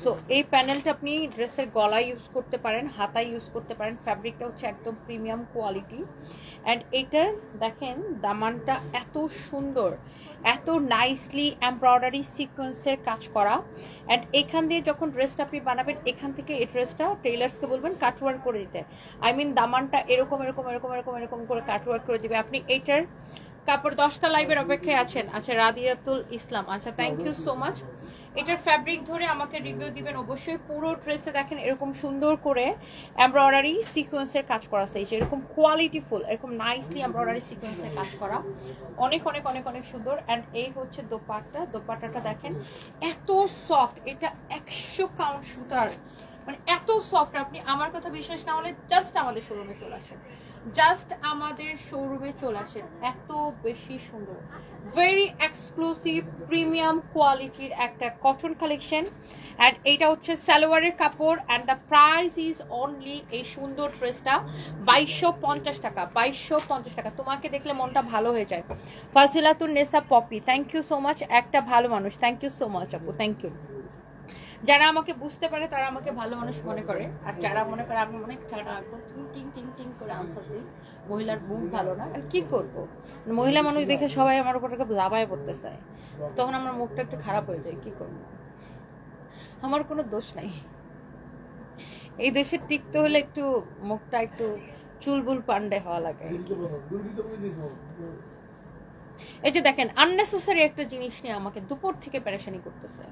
সো এই প্যানেলটা আপনি ড্রেসের গলায় ইউজ করতে পারেন, হাতায় ইউজ করতে পারেন। ফ্যাব্রিকটা হচ্ছে একদম প্রিমিয়াম কোয়ালিটি। অ্যান্ড এইটার দেখেন দামানটা এত সুন্দর, এত নাইসলি এমব্রয়ডারি সিকোয়েন্সের কাজ করা। অ্যান্ড এখান দিয়ে যখন ড্রেসটা আপনি বানাবেন, এখান থেকে এই ড্রেসটা টেইলার্সকে বলবেন কাটওয়ার্ক করে দিতে। আই মিন দামানটা এরকম এরকম এরকম এরকম এরকম করে কাটওয়ার্ক করে দিবে। আপনি এইটার কাপড় 10টা লাইভের অপেক্ষায় আছেন। আচ্ছা, রাদিয়াতুল ইসলাম, আচ্ছা থ্যাংক ইউ সো মাচ। এটার ফ্যাব্রিক ধরে আমাকে রিভিউ দিবেন অবশ্যই। পুরো ড্রেসে দেখেন এরকম সুন্দর করে এমব্রয়ডারি সিকোয়েন্সের কাজ করা আছে, এরকম কোয়ালিটিফুল, এরকম নাইসলি এমব্রয়ডারি সিকোয়েন্সের কাজ করা, অনেক অনেক অনেক অনেক সুন্দর। অ্যান্ড এই হচ্ছে দোপাট্টাটা দেখেন এত সফট, এটা 100 কাউন্ট সুতার, মানে এত সফট। আপনি আমার কথা বিশ্বাস না হলে জাস্ট আমাদের শোরুমে চলে আসেন, এত বেশি সুন্দর, ভেরি এক্সক্লুসিভ প্রিমিয়াম কোয়ালিটির একটা কটন কালেকশন। অ্যান্ড এইটা হচ্ছে সালোয়ারের কাপড়। And the price is only, এই সুন্দর ড্রেসটা 2250 টাকা, 2250 টাকা। তোমাকে দেখলে মনটা ভালো হয়ে যায়। Fazilatun Nesa Popy, thank you so much, একটা ভালো মানুষ, থ্যাংক ইউ সো মাচ আপু, থ্যাংক ইউ। যারা আমাকে বুঝতে পারে তারা আমাকে ভালো মানুষ মনে করে, আর যারা মনে করে আমি অনেক ছাড়া একদম টিং টিং টিং করে আনসার দিই, মহিলার মুখ ভালো না, আর কি করবো, মহিলা মানুষ দেখে সবাই আমার উপর লাভায় পড়তে চায়, তখন আমার মুখটা একটু খারাপ হয়ে যায়, কি করবো, আমার কোনো দোষ নাই। এই দেশে টিকতে হলে একটু মুখটা একটু চুলবুল পান্ডে হওয়া লাগে। এই যে দেখেন আননেসেসারি একটা জিনিস নিয়ে আমাকে দুপুর থেকে পেরেশানি করতেছে।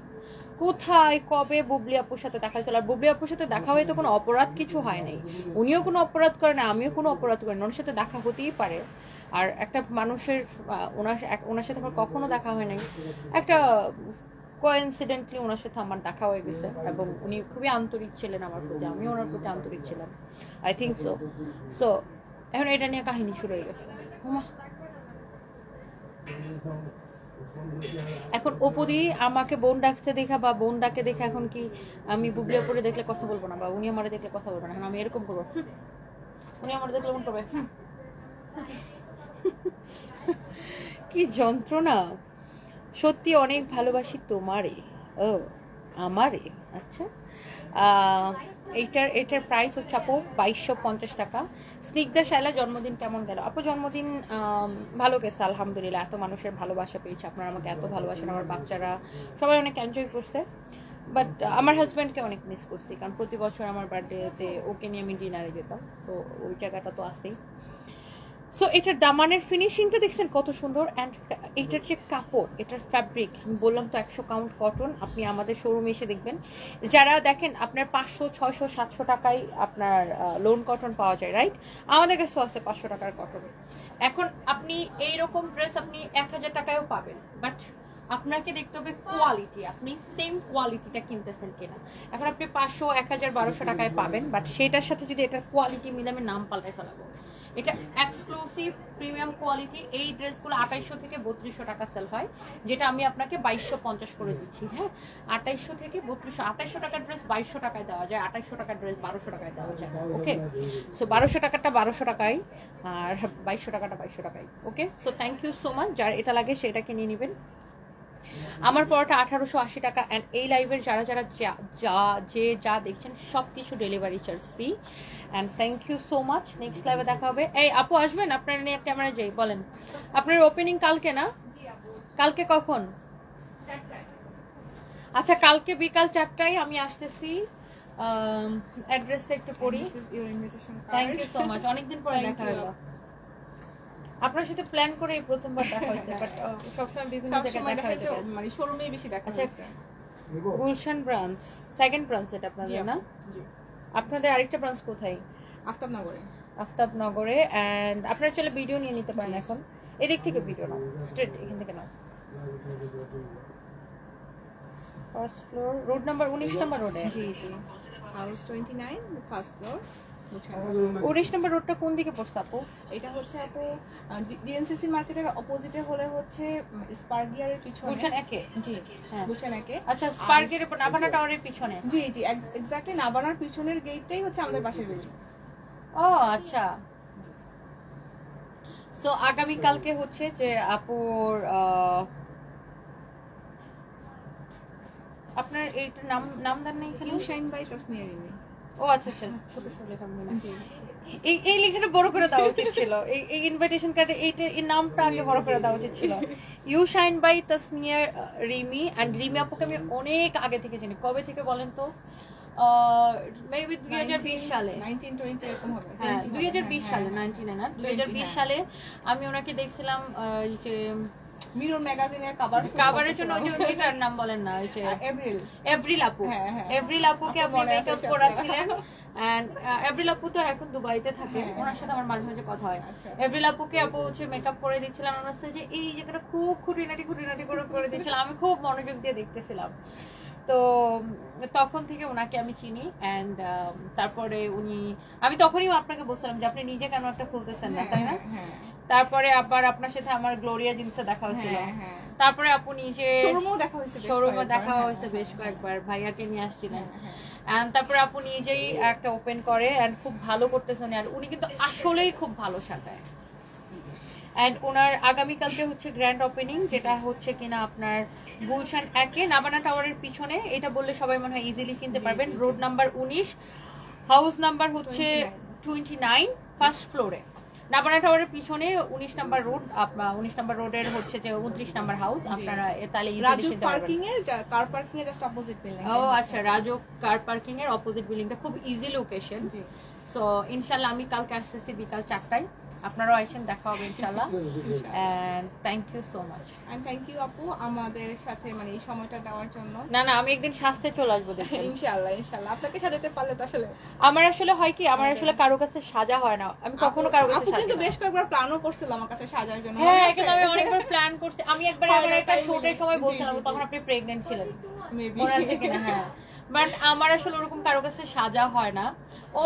কোথায় কবে বুবলি আপুর সাথে দেখা হয়েছিল, আর বুবলি আপুর সাথে দেখা হয়ে তো কোনো অপরাধ কিছু হয় নাই, উনিও কোনো অপরাধ করেন, আমিও কোনো অপরাধ করেন, ওনার সাথে দেখা হতেই পারে। আর একটা মানুষের ওনার সাথে আমার কখনো দেখা হয় নাই, একটা কোইন্সিডেন্টলি ওনার সাথে আমার দেখা হয়ে গেছে, এবং উনি খুবই আন্তরিক ছিলেন আমার প্রতি, আমিও ওনার প্রতি আন্তরিক ছিলাম, আই থিঙ্ক সো। সো এখন এটা নিয়ে কাহিনী শুরু হয়ে গেছে। এখন ওপদি আমাকে বোন ডাকছে দেখা বা বোন ডাকে দেখে এখন কি আমি বুবলি আপুরে দেখলে কথা বলবো না, বা উনি আমার দেখলে কথা বলবো না, এখন আমি এরকম করবো, উনি আমার দেখলে মন করবে কি যন্ত্রণা। সত্যি অনেক ভালোবাসি তোমারে, ও আমারে। আচ্ছা, এটার প্রাইস হচ্ছে আপু 2250 টাকা। স্নিগ্ধা শায়লা, জন্মদিন কেমন গেল আপু? জন্মদিন ভালো গেছে আলহামদুলিল্লাহ, এত মানুষের ভালোবাসা পেয়েছে, আপনারা আমাকে এত ভালোবাসেন, আমার বাচ্চারা সবাই অনেক এনজয় করছে। বাট আমার হাজব্যান্ডকে অনেক মিস করছি, কারণ প্রতি বছর আমার বার্থডেতে ওকে নিয়ে আমি ডিনারে যেতাম, সো ওই জায়গাটা তো আসেই। সো এটার দামানের ফিনিশিংটা দেখছেন কত সুন্দর, অ্যান্ড এটার যে কাপড়, এটার ফ্যাব্রিক, আমি বললাম তো 100 কাউন্ট কটন। আপনি আমাদের শোরুমে এসে দেখবেন, যারা দেখেন আপনার 500, 600, 700 টাকায় আপনার লোন কটন পাওয়া যায়, রাইট? আমাদের কাছে আছে 500 টাকার কটন। এখন আপনি এইরকম ড্রেস আপনি 1000 টাকায়ও পাবেন, বাট আপনাকে দেখতে হবে কোয়ালিটি, আপনি সেম কোয়ালিটিটা কিনতেছেন কিনা। এখন আপনি 500, 1000, 1200 টাকায় পাবেন, বাট সেটার সাথে যদি এটার কোয়ালিটি মিলে আমি নাম পাল্টাই ফেলাবো। এটা এক্সক্লুসিভ প্রিমিয়াম কোয়ালিটি। এই ড্রেসগুলো 2800 থেকে 3200 টাকা সেল হয়, যেটা আমি আপনাকে 2250 করে দিচ্ছি। হ্যাঁ, 2800 থেকে 3200। 2800 টাকার ড্রেস 2200 টাকায় দেওয়া যায়, 2800 টাকার ড্রেস 1200 টাকায় দেওয়া যায়। ওকে, সো 1200 টাকাটা 1200 টাকায়, আর 2200 টাকাটা 2200 টাকায়। Okay, so thank you so much. যার এটা লাগে সেটাকে নিয়ে নেবেন। আমার পড়াটা 1880 টাকা। অ্যান্ড এই লাইভের যারা যারা যা দেখছেন সব কিছু delivery charge free. And thank you so much. Next লাইভে দেখা হবে। এই আপু আসবেন, আপনার নিয়ে ক্যামেরা যাই, বলেন আপনার ওপেনিং কালকে না? কালকে কখন? আচ্ছা, কালকে বিকাল 4টায় আমি আসতেছি। অ্যাড্রেসটা একটু পড়ি। থ্যাংক ইউ সো মাচ, অনেকদিন পরে দেখা হলো। আপনার সাথে প্ল্যান করে এই প্রথমবার দেখা হয়েছে, বাট সবসময় বিভিন্ন জায়গায় দেখা হয়েছে, মানে শোরুমেই বেশি দেখা আচ্ছা, হয়েছে। গুলশান ব্রাঞ্চ, সেকেন্ড ব্রাঞ্চ এটা আপনাদের না? আপনাদের আরেকটা ব্রাঞ্চ কোথায়? আফতাবনগরে। আফতাবনগরে। এন্ড আপনারা চলে ভিডিও নিয়ে নিতে পারেন এখন। এদিক থেকে ভিডিও নাও, স্ট্রেট এখান থেকে নাও। ফার্স্ট ফ্লোর, রোড নাম্বার 19 নম্বর রোডে। জি জি, হাউস 29, ফার্স্ট ফ্লোর। 19 নম্বর রোডটা কোন দিকে পড়ছে আপু? এটা হচ্ছে আপু ডিএনসিসি মার্কেটের অপোজিটে হলে হচ্ছে স্পার্গিয়ারের পিছনে। গুলশান একে? জি হ্যাঁ, গুলশান একে। আচ্ছা, স্পার্কের নাভানা টাওয়ারের পিছনে? জি জি, এক্স্যাক্টলি নাবানার পিছনের গেটটাই হচ্ছে আমাদের বাসার বিল্ডিং। ও আচ্ছা। সো আগামী কালকে হচ্ছে যে আপুর আপনার এইটার নাম দেন না এখানে? You shine by Tasnia Rimi. ও আচ্ছা আচ্ছা, ছোট ছোট লেখা মনে হয়। এই লেখাটা বড় করে দেওয়া উচিত ছিল। এই ইনভিটেশন কার্ডে এই নামটা আগে বড় করে দেওয়া উচিত ছিল। You shine by Tasnia Rimi. And Rimi আপুকে আমি অনেক আগে থেকে চিনি। কবে থেকে বলেন তো? মেবি 2020 সালে, 1920 এরকম হবে। হ্যাঁ 2020 সালে, 19 না 2020 সালে আমি ওনাকে দেখছিলাম যে মিরর ম্যাগাজিনের কাভারের জন্য। ওই যে মেয়েটার নাম বলেন না, ওই যে এভরিল আপু। এভরিল আপুকে আপনি মেকআপ করাছিলেন। এন্ড এভরিল আপু তো এখন দুবাইতে থাকে, ওনার সাথে আমার মাঝে মাঝে কথা হয়। এভরিল আপুকে আপু হচ্ছে মেকআপ করে দিচ্ছিলাম, ওনার সাথে যে এই জায়গাটা খুব খুঁটিনাটি করে দিচ্ছিলাম। আমি খুব মনোযোগ দিয়ে দেখতেছিলাম। তো তখন থেকে ওনাকে আমি চিনি। এন্ড তারপরে আমি তখনই আপনাকে বলছিলাম যে আপনি নিজে কেন একটা খুলতেছেন না, তাই না? তারপরে আবার আপনার সাথে আমার গ্লোরিয়া জিন্সে দেখা হয়েছিল। তারপরে আপু নিজে শোরুমে দেখা হয়েছে বেশ কয়েকবার, ভাইয়াকে নিয়ে আসছিলেন। এন্ড তারপরে আপু নিজেই একটা ওপেন করে, এন্ড খুব ভালো করতেছেন। আর উনি কিন্তু আসলেই খুব ভালো সাজায়। এন্ড ওনার আগামীকালকে হচ্ছে গ্র্যান্ড ওপেনিং, যেটা হচ্ছে কিনা আপনার গুলশান একে নাবানা টাওয়ারের পিছনে। এটা বললে সবাই মনে হয় ইজিলি কিনতে পারবেন। রোড নাম্বার 19, হাউস নাম্বার হচ্ছে 29, ফার্স্ট ফ্লোরে। নাবানা টাওয়ারের পিছনে 19 নাম্বার রোড। আপনার 19 নাম্বার রোডের হচ্ছে যে 29 নাম্বার হাউস। আপনারা তাহলে ইজিলি কিনতে পারবেন। কার পার্কিং এর জাস্ট অপোজিট বিল্ডিং। ও আচ্ছা, রাজক কার পার্কিং এর অপোজিট বিল্ডিংটা খুব ইজি লোকেশন। সো ইনশাআল্লাহ আমি কালকে আসতেছি বিকাল 4টায়। আপনারাও আসেন, দেখা হবে ইনশাআল্লাহ। And thank you so much. And thank you আপু আমাদের সাথে মানে এই সময়টা দেওয়ার জন্য। না আমি একদিন সাজতে চলে আসবো দেখেন। ইনশাআল্লাহ আপনাকে সাজাতে পারলে তো আসলে আমার আসলে হয় কি, আমার আসলে কারো কাছে সাজা হয় না। আমি কখনো কারো কাছে সাজি না। কিন্তু বেশ কয়েকবার প্ল্যানও করছিল আমার কাছে সাজার জন্য। হ্যাঁ, কিন্তু আমি অনেকবার প্ল্যান করছি। আমি একবার একটা শুটের সময় বলছিলাম, তখন আপনি প্রেগন্যান্ট ছিলেন, মনে আছে কিনা? হ্যাঁ, বাট আমার আসলে ওরকম কারো কাছে সাজা হয় না।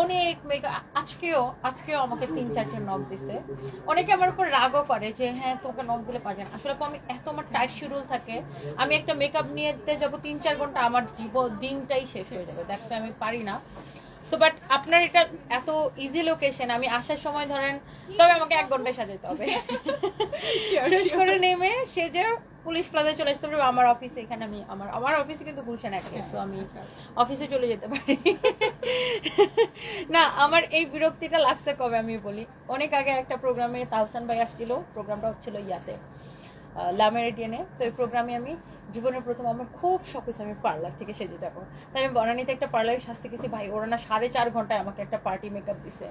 অনেক মেকআপ আজকেও আমাকে 3-4 জন নক দিছে। অনেকে আমার উপর রাগও করে যে হ্যাঁ তোকে নক দিলে পারে না। আসলে আমি এত আমার টাইট শিডিউল থাকে, আমি একটা মেকআপ নিয়ে যাবো 3-4 ঘন্টা, আমার দিনটাই শেষ হয়ে যাবে। দেখো আমি পারি না। সো বাট আপনার এটা এত ইজি লোকেশন, আমি আসার সময় ধরেন, তবে আমাকে 1 ঘন্টায় সাজাতে হবে। শেষ করে নেমে সেজে পুলিশ প্লাজায় চলে আসতে পারবো। আমার অফিসে এখানে আমি আমার অফিসে কিন্তু গুলশান একে, সো আমি অফিসে চলে যেতে পারি। না, আমার এই বিরক্তিটা লাগছে কবে আমি বলি। অনেক আগে একটা প্রোগ্রামে তাহসান ভাই আসছিল, প্রোগ্রামটা হচ্ছিল ইয়াতে লামেরিডিয়ানে। তো এই প্রোগ্রামে আমি জীবনের প্রথম, আমার খুব শখ হয়েছে আমি পার্লার থেকে সেজে যাবো। তাই আমি বনানীতে একটা পার্লারে সাজতে গেছি। ভাই ওরা না 4.5 ঘন্টায় আমাকে একটা পার্টি মেকআপ দিছে।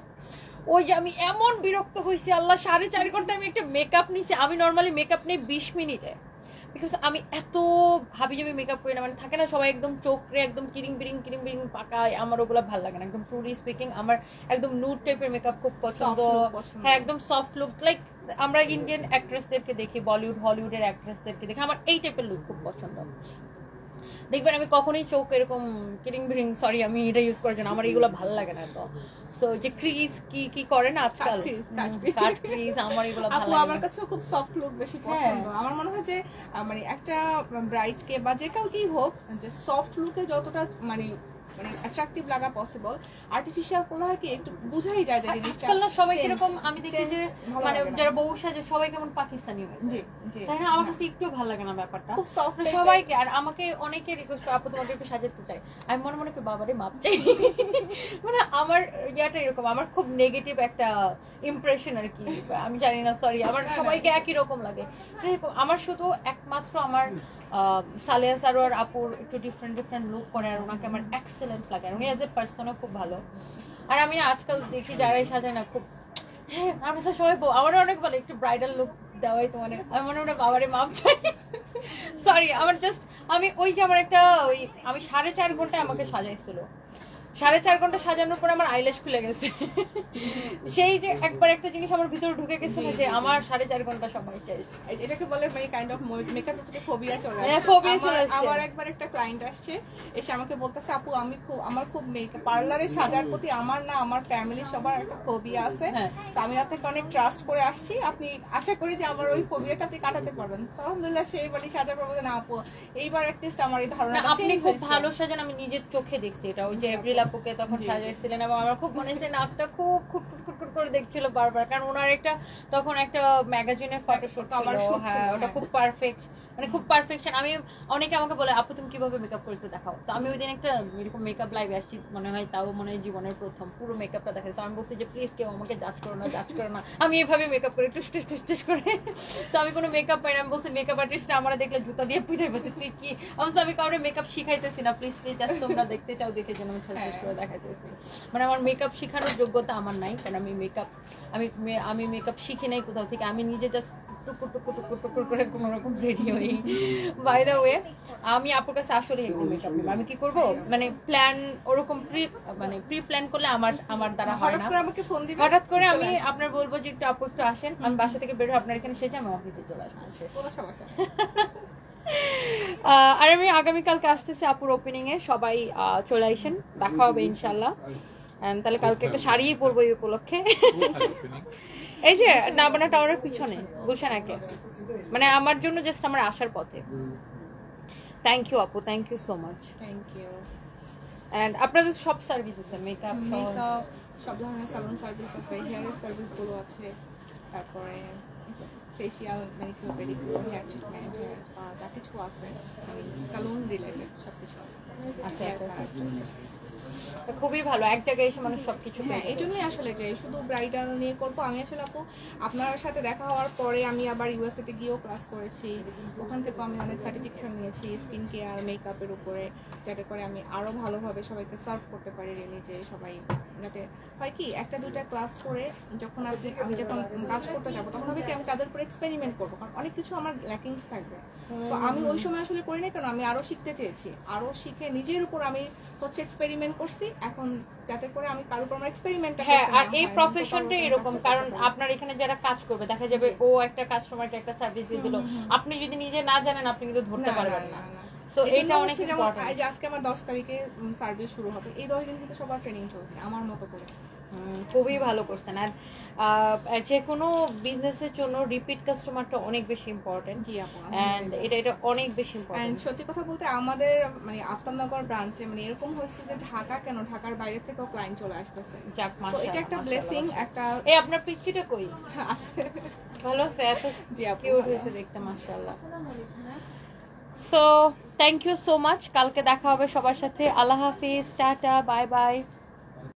ওই যে আমি এমন বিরক্ত হয়েছি, আল্লাহ 4.5 ঘন্টায় আমি একটা মেকআপ নিছি। আমি নর্মালি মেকআপ নিই 20 মিনিটে, বিকজ আমি এত হাবিজাবি মেকআপ করি না। মানে থাকে না সবাই একদম চোখরে একদম কিরিং বিরিং পাকায়, আমার ওগুলো ভালো লাগে না। একদম ট্রুলি স্পিকিং আমার একদম নুড টাইপের মেকআপ খুব পছন্দ। হ্যাঁ, একদম সফট লুক, লাইক আমরা ইন্ডিয়ান অ্যাক্ট্রেসদেরকে দেখি, বলিউড হলিউডের অ্যাক্ট্রেসদেরকে দেখি, আমার এই টাইপের লুক খুব পছন্দ। দেখবেন আমি কখনোই চোখ এরকম কিরিং বিরিং, সরি আমি এটা ইউজ করার জন্য, আমার এগুলো ভালো লাগে না তো। সো যে ক্রিজ কি করে না আজকাল, কাট ক্রিজ, আমার এগুলো ভালো আপু লাগে আমার না। কাছেও খুব সফট লুক বেশি পছন্দ। আমার মনে হয় যে মানে একটা ব্রাইট কে বা যে কাউকেই হোক, যে সফট লুকে যতটা মানে অ্যাট্রাকটিভ লাগা পসিবল, আর্টিফিশিয়াল কোনো হয় কি একটু বুঝাই যায় যে আর জিনিসটা আজকাল না সবাই change, কিরকম, আমি দেখি যে ভালো মানে লাগে না। যারা বউ সাজে সবাই কেমন পাকিস্তানি হয়ে যায়। জি জি তাই না? আমার কাছে একটু ভালো লাগে না ব্যাপারটা। খুব soft type-এর। সবাইকে, আর আমাকে অনেকে রিকোয়েস্ট করে আপু তোমাকে একটু সাজাতে চাই, আমি মনে মনে করি বাবারে মাপ চাই। মানে আমার ইয়াটা এরকম, আমার খুব নেগেটিভ একটা ইমপ্রেশন আর কি, আমি জানি না, সরি, আমার সবাইকে একই রকম লাগে। এরকম আমার শুধু একমাত্র আমার সালেহা সারোয়ার আপুর একটু ডিফারেন্ট লুক করে, আর ওনাকে আমার এক্সেলেন্ট লাগে, আর উনি অ্যাজ এ পার্সনও খুব ভালো। আর আমি না আজকাল দেখি যারাই সাজায় না খুব, হ্যাঁ আমরা তো সবাই আমার অনেক বলে একটু ব্রাইডাল লুক দেওয়াই তো, মানে আমি মনে হয় বাবারে মাপ চাই। সরি, আমার জাস্ট আমি ওই যে আমার একটা ওই আমি 4.5 ঘন্টায় আমাকে সাজাইছিল, 4.5 ঘন্টা সাজানোর পর আমার আইল্যাশ খুলে গেছে। সেই যে একবার একটা জিনিস আমার ভিতরে ঢুকে গেছিল যে আমার 4.5 ঘন্টা সময় শেষ। এটাকে বলে মানে কাইন্ড অফ মেকআপের প্রতি ফোবিয়া চলে হ্যাঁ, আসছে। phobia চলে আসছে। আমার একবার একটা ক্লায়েন্ট আসছে, এসে আমাকে বলতেছে আপু আমার খুব মেকআপ পার্লারে সাজার প্রতি আমার না আমার ফ্যামিলি সবার একটা ফোবিয়া আছে। হ্যাঁ। So আমি আপনাকে অনেক ট্রাস্ট করে আসছি, আপনি আশা করি যে আমার ওই ফোবিয়াটা আপনি কাটাতে পারবেন। তো আলহামদুলিল্লাহ সেই বাড়ি সাজার পর বলে না আপু এইবার অ্যাটলিস্ট আমার এই না, ধারণাটা আপনি চেঞ্জ খুব হয়েছে। ভালো সাজান, আমি নিজের চোখে দেখছি এটা। ওই যে এপ্রিল আপুকে তখন সাজাইছিলেন, এবং আমার খুব মনে হয়েছে নাকটা খুব খুটখুট করে দেখছিল বারবার, কারণ ওনার একটা তখন একটা ম্যাগাজিনের ফটোশুট Cover ছিল। shoot হ্যাঁ, ছিল, ওটা হ্যাঁ। খুব পারফেক্ট, মানে খুব পারফেকশন। আমি অনেকে আমাকে বলে আপু তুমি কিভাবে মেকআপ করে একটু দেখাও, তো আমি ওই দিন একটা এরকম মেকআপ লাইভে আসছি, মনে হয় তাও মনে হয় জীবনের প্রথম পুরো মেকআপটা দেখাই। তো আমি বলছি যে প্লিজ কেউ আমাকে জাজ করো না, আমি এভাবে মেকআপ করে টুস টুস টুস টুস করে। তো আমি কোনো মেকআপ পাই না, আমি বলছি মেকআপ আর্টিস্ট আমরা দেখলে জুতা দিয়ে পিঠাই বলছি তুই কি। আমি কাউরে মেকআপ শিখাইতেছি না, প্লিজ জাস্ট তোমরা দেখতে চাও দেখে যেন আমি শেষ করে দেখাইতেছি। মানে আমার মেকআপ শেখানোর যোগ্যতা আমার নাই, কারণ আমি মেকআপ শিখি নাই কোথাও থেকে, আমি নিজে জাস্ট টুকুর করে কোনো রকম রেডি হই। বাই দ্য ওয়ে, আমি আপুর কাছে আসলে একটু মেকআপ নিব, আমি কি করব মানে প্ল্যান ওরকম প্রি প্ল্যান করলে আমার দ্বারা হয় না। হঠাৎ করে আমাকে ফোন দিবেন, হঠাৎ করে আমি আপনার বলবো যে একটু আপু একটু আসেন, আমি বাসা থেকে বের হয়ে আপনার এখানে সেজে আমি অফিসে চলে আসবো, শেষ। কোনো সমস্যা নেই। আর আমি আগামীকালকে আসতেছি আপুর ওপেনিং এ, সবাই চলে আসেন, দেখা হবে ইনশাল্লাহ। তাহলে কালকে একটা শাড়িই পরবো এই উপলক্ষে। এই যে নাবানা টাওয়ারের পিছনে গুলশান একে, মানে আমার জন্য জাস্ট আমার আসার পথে। থ্যাংক ইউ আপু, thank you so much. Thank you. And আপনাদের সব সার্ভিস আছে, মেকআপ মেকআপ সব ধরনের সালন সার্ভিস আছে, হেয়ারের সার্ভিসগুলো আছে, তারপরে facial, manicure, pedicure, hair treatment, hair spa যা কিছু আছে, সালুন রিলেটেড সব কিছু আছে। আচ্ছা, Hair আচ্ছা। cut। খুবই ভালো, এক জায়গায় এসে মানুষ সবকিছু হ্যাঁ, এই জন্যই আসলে যে শুধু ব্রাইডাল নিয়ে করবো। আমি আসলে আপু আপনার সাথে দেখা হওয়ার পরে আমি আবার ইউএসএ তে গিয়েও ক্লাস করেছি, ওখান থেকেও আমি অনেক সার্টিফিকেশন নিয়েছি স্কিন কেয়ার মেকআপের উপরে, যাতে করে আমি আরো ভালোভাবে সবাইকে সার্ভ করতে পারি। রিয়েলি যে সবাই যাতে হয় কি একটা দুইটা ক্লাস করে যখন আমি যখন কাজ করতে যাবো তখন হবে কি আমি তাদের উপর এক্সপেরিমেন্ট করবো, কারণ অনেক কিছু আমার ল্যাকিংস থাকবে। তো আমি ওই সময় আসলে করি না, কেন আমি আরো শিখতে চেয়েছি, আরো শিখে নিজের উপর আমি হচ্ছে এক্সপেরিমেন্ট করছি, এখন যাতে করে আমি কারোর উপর আমার এক্সপেরিমেন্টটা হ্যাঁ। আর এই প্রফেশনটা এরকম, কারণ আপনার এখানে যারা কাজ করবে দেখা যাবে ও একটা কাস্টমারকে একটা সার্ভিস দিয়ে দিল, আপনি যদি নিজে না জানেন আপনি কিন্তু ধরতে পারবেন না। সো এটা অনেক ইম্পর্টেন্ট। আজকে আমার 10 তারিখে সার্ভিস শুরু হবে, এই 10 দিন কিন্তু সবার ট্রেনিং চলছে আমার মতো করে। খুবই ভালো করছেন। আর যে কোনো বিজনেসের জন্য রিপিট কাস্টমারটা অনেক বেশি ইম্পর্টেন্ট। জি আপু, এন্ড এটা অনেক বেশি এন্ড ইম্পর্টেন্ট। সত্যি কথা বলতে আমাদের মানে আফতাবনগর ব্রাঞ্চে মানে এরকম হয়েছে যে ঢাকা কেন ঢাকার বাইরে থেকেও ক্লায়েন্ট চলে আসতেছে। যাক, তো এটা একটা ব্লেসিং, একটা এই আপনার পিচ্চিটা কই আছে। ভালো আছে, এত জি আপু, কিউট হয়েছে দেখতে, মাশাআল্লাহ। So thank you so much, কালকে দেখা হবে সবার সাথে। আল্লাহ হাফিজ, টাটা, বাই বাই।